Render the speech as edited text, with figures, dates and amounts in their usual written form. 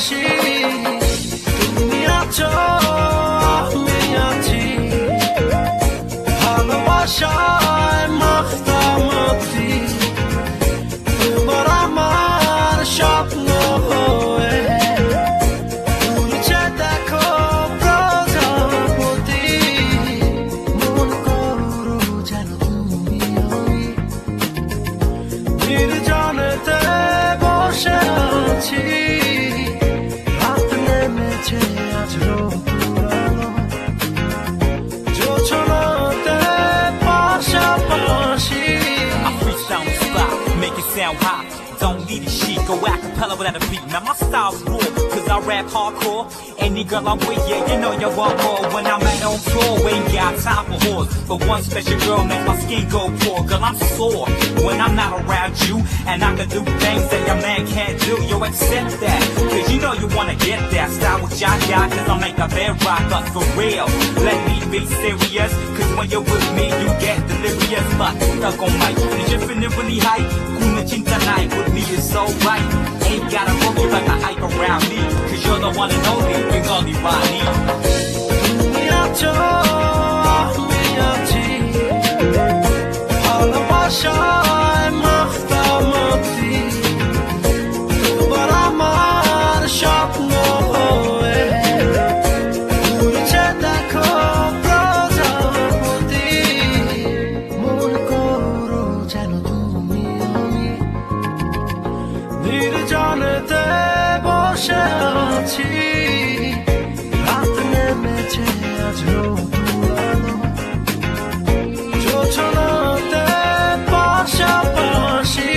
পাশাপাশি তুমি আছো আমি আছি ভালোবাসায় মাখামাখি তোমার আমার স্বপ্ন হয়ে উড়ছে দেখো প্রজাপতি মন করো যেন তুমি ওই নির্জনেতে বসে আছি রাত নেমেছে আজ রোদ আলো জোছনাতে পাশাপাশি I freestyle on the spot, make it sound hot. Don't need a sheet, go acapella without a beat. Now my style's raw, cause I rap hardcore. Any girl I'm with, yeah, you know you want more. When I'm out on tour, we ain't got time for whores. But one special girl makes my skin go poor. Girl, I'm sore when I'm not around you. And I can do things that your man can't do. You accept that, cause you know you wanna get that style with y'all got. Cause I make a bed rock us for real. Let me be serious, cause when you're with me, you get delirious. But stuck on mic, and you're feeling really hype. Kuna chinta night with me is so right. Ain't gotta worry like a hype around me. Cause you're the one and only, big only Ronnie. তুমি আছো আমি আছি ভালোবাসায় মাখামাখি তোমার আমার স্বপ্ন হয়ে উড়ছে দেখো প্রজাপতি মন করো যেন তুমি আমি নির্জনেতে বসে আছি রাত নেমেছে আজ রোদ আলো জোছনাতে পাশাপাশি